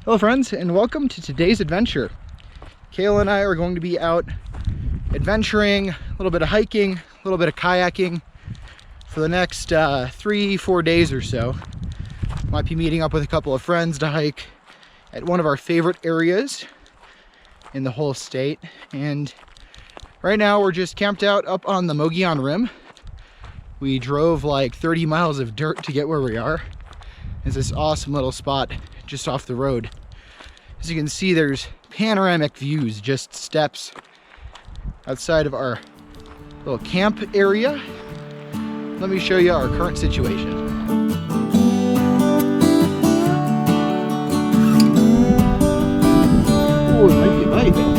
Hello friends, and welcome to today's adventure. Kayla and I are going to be out adventuring, a little bit of hiking, a little bit of kayaking for the next 3-4 days or so. Might be meeting up with a couple of friends to hike at one of our favorite areas in the whole state. And right now we're just camped out up on the Mogollon Rim. We drove like 30 miles of dirt to get where we are. It's this awesome little spot just off the road. As you can see, there's panoramic views, just steps outside of our little camp area. Let me show you our current situation. Oh, it might be light.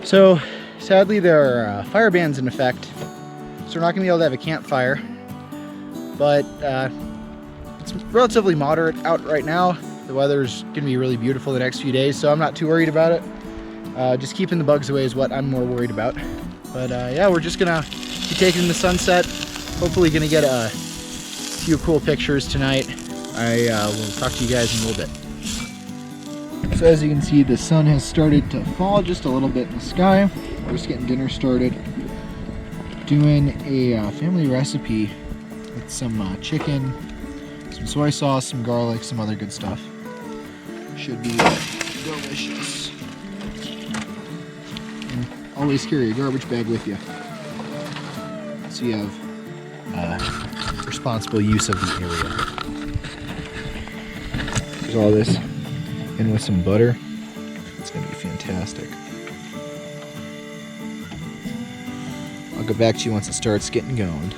So sadly there are fire bans in effect, so we're not going to be able to have a campfire, but it's relatively moderate out right now. The weather's going to be really beautiful the next few days, so I'm not too worried about it. Just keeping the bugs away is what I'm more worried about. But yeah, we're just going to be taking the sunset, hopefully going to get a few cool pictures tonight. I will talk to you guys in a little bit. So as you can see, the sun has started to fall just a little bit in the sky. We're just getting dinner started. Doing a family recipe with some chicken, some soy sauce, some garlic, some other good stuff. Should be delicious. And always carry a garbage bag with you, so you have responsible use of the area. There's all this. And with some butter, it's going to be fantastic. I'll get back to you once it starts getting going.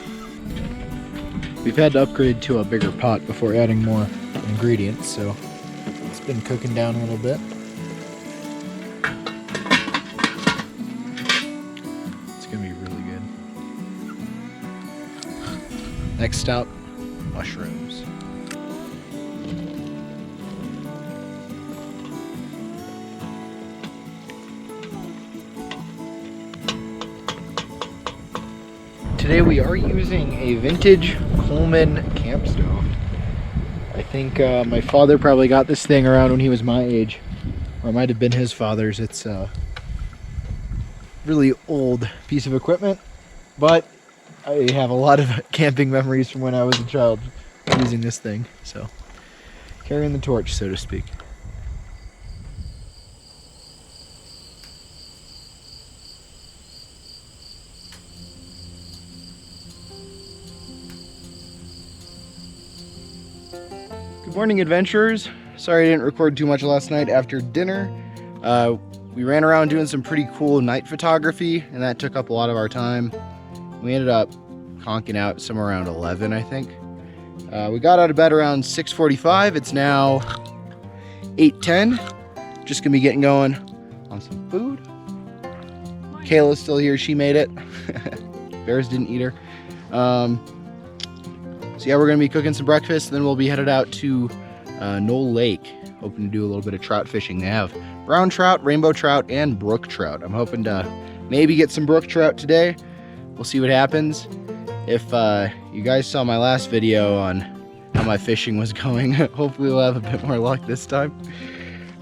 We've had to upgrade to a bigger pot before adding more ingredients, so it's been cooking down a little bit. It's going to be really good. Next stop, mushrooms. Today we are using a vintage Coleman camp stove. I think my father probably got this thing around when he was my age, or it might have been his father's. It's a really old piece of equipment, but I have a lot of camping memories from when I was a child using this thing, so carrying the torch, so to speak. Good morning, adventurers. Sorry I didn't record too much last night after dinner. We ran around doing some pretty cool night photography, and that took up a lot of our time. We ended up conking out somewhere around 11, I think. We got out of bed around 6:45. It's now 8:10. Just gonna be getting going on some food. Kayla's still here. She made it. Bears didn't eat her. So yeah, we're going to be cooking some breakfast, and then we'll be headed out to Knoll Lake, hoping to do a little bit of trout fishing. They have brown trout, rainbow trout, and brook trout. I'm hoping to maybe get some brook trout today. We'll see what happens. If you guys saw my last video on how my fishing was going, hopefully we'll have a bit more luck this time.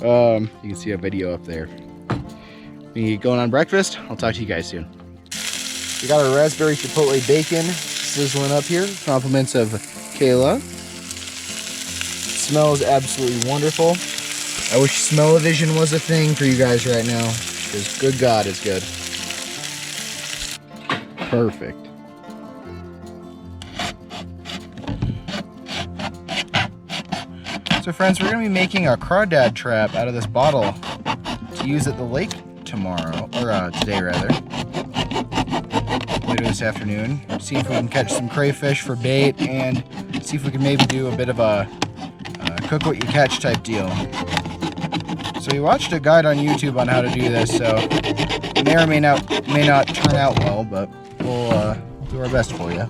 You can see a video up there. Me going on breakfast. I'll talk to you guys soon. We got our raspberry chipotle bacon sizzling up here. Compliments of Kayla. It smells absolutely wonderful. I wish smell-o-vision was a thing for you guys right now, because good God, it's good. Perfect. So friends, we're going to be making a crawdad trap out of this bottle to use at the lake tomorrow, or today rather. Later this afternoon. See if we can catch some crayfish for bait, and see if we can maybe do a bit of a cook what you catch type deal. So we watched a guide on YouTube on how to do this, so may or may not turn out well, but we'll do our best for you.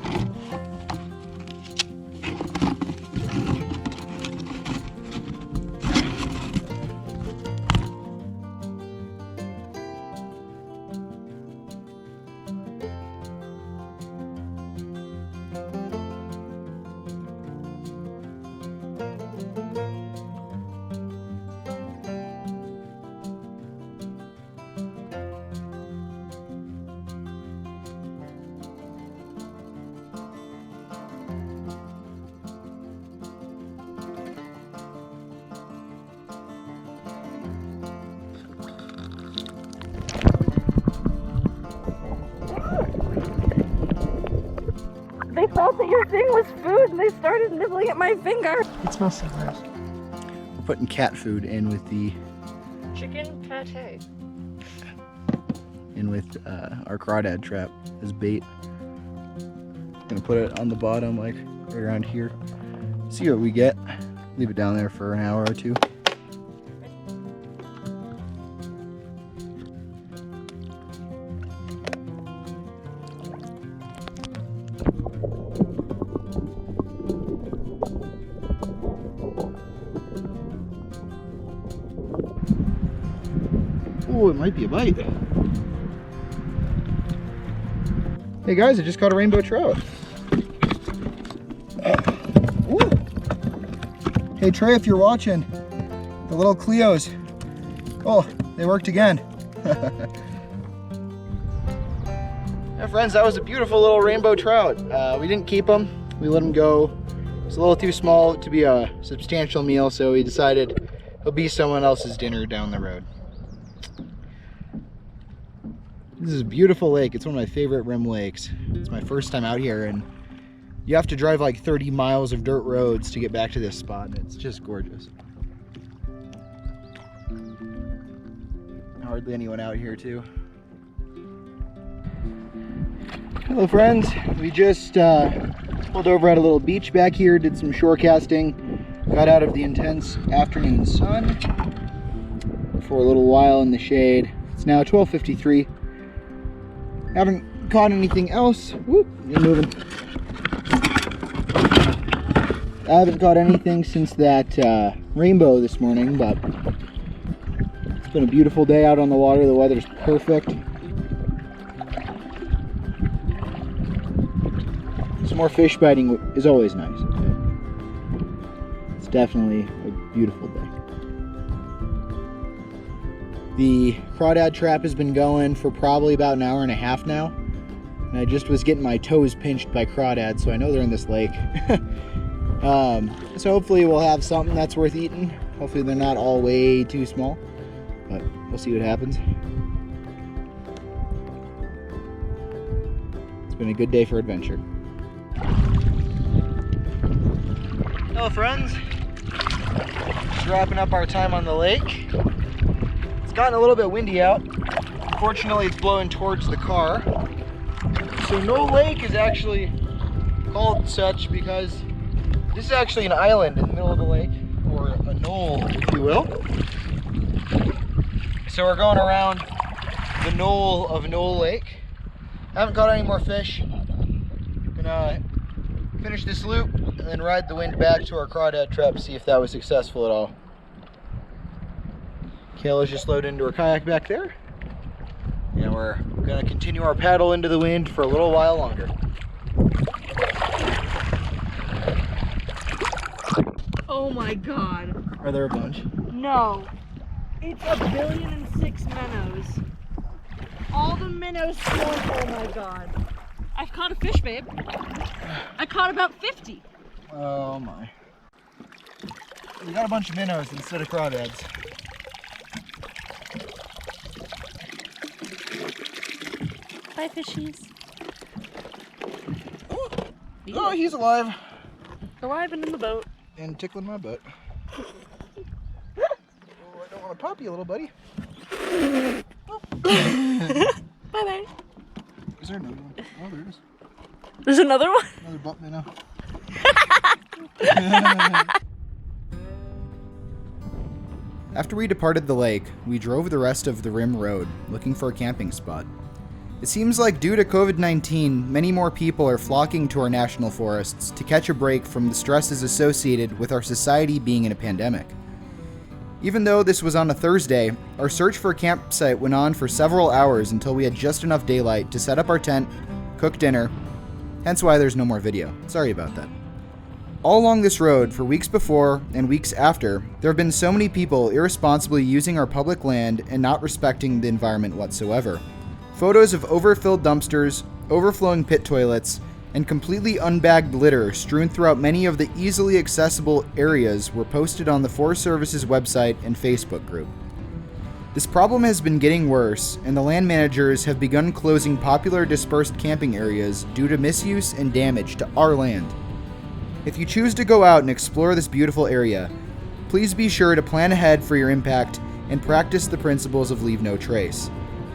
They thought that your thing was food and they started nibbling at my finger. It smells so nice. We're putting cat food in with the Chicken pate. our crawdad trap as bait. Gonna put it on the bottom, like right around here. See what we get. Leave it down there for an hour or two. Oh, it might be a bite. Hey guys, I just caught a rainbow trout. Ooh. Hey Trey, if you're watching, the little Cleos. Oh, they worked again. Yeah, friends, that was a beautiful little rainbow trout. We didn't keep him. We let him go. It's a little too small to be a substantial meal, so we decided he'll be someone else's dinner down the road. This is a beautiful lake. It's one of my favorite Rim lakes. It's my first time out here, and you have to drive like 30 miles of dirt roads to get back to this spot, and it's just gorgeous. Hardly anyone out here too. Hello friends, we just pulled over at a little beach back here, did some shore casting, got out of the intense afternoon sun for a little while in the shade. It's now 12:53. Haven't caught anything else. Whoop, you're moving. I haven't caught anything since that rainbow this morning, but it's been a beautiful day out on the water. The weather's perfect. Some more fish biting is always nice. It's definitely a beautiful day. The crawdad trap has been going for probably about an hour and a half now. And I just was getting my toes pinched by crawdads, so I know they're in this lake. So hopefully we'll have something that's worth eating. Hopefully they're not all way too small, but we'll see what happens. It's been a good day for adventure. Hello friends, just wrapping up our time on the lake. It's gotten a little bit windy out. Fortunately, it's blowing towards the car. So Knoll Lake is actually called such because this is actually an island in the middle of the lake, or a knoll, if you will. So we're going around the knoll of Knoll Lake. Haven't caught any more fish. Gonna finish this loop and then ride the wind back to our crawdad trap to see if that was successful at all. Kayla's just loaded into her kayak back there. And we're gonna continue our paddle into the wind for a little while longer. Oh my god. Are there a bunch? No. It's 1,000,006,000,000 minnows. All the minnows swarm. Oh my god. I've caught a fish, babe. I caught about 50. Oh my. We got a bunch of minnows instead of crawdads. Bye, fishies. Oh, he's alive. Alive and in the boat. And tickling my butt. Oh, I don't want to pop you, little buddy. Bye-bye. Is there another one? Oh, there it is. There's another one? Another butt minnow. After we departed the lake, we drove the rest of the Rim Road, looking for a camping spot. It seems like due to COVID-19, many more people are flocking to our national forests to catch a break from the stresses associated with our society being in a pandemic. Even though this was on a Thursday, our search for a campsite went on for several hours until we had just enough daylight to set up our tent, cook dinner, hence why there's no more video. Sorry about that. All along this road, for weeks before and weeks after, there have been so many people irresponsibly using our public land and not respecting the environment whatsoever. Photos of overfilled dumpsters, overflowing pit toilets, and completely unbagged litter strewn throughout many of the easily accessible areas were posted on the Forest Service's website and Facebook group. This problem has been getting worse, and the land managers have begun closing popular dispersed camping areas due to misuse and damage to our land. If you choose to go out and explore this beautiful area, please be sure to plan ahead for your impact and practice the principles of leave no trace.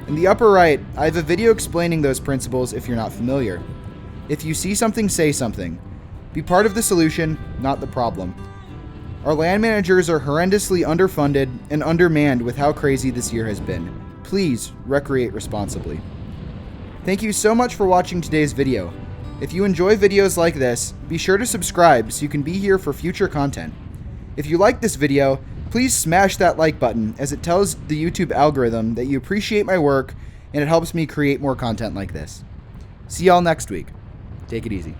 In the upper right, I have a video explaining those principles if you're not familiar. If you see something, say something. Be part of the solution, not the problem. Our land managers are horrendously underfunded and undermanned with how crazy this year has been. Please recreate responsibly. Thank you so much for watching today's video. If you enjoy videos like this, be sure to subscribe so you can be here for future content. If you like this video, please smash that like button as it tells the YouTube algorithm that you appreciate my work and it helps me create more content like this. See y'all next week. Take it easy.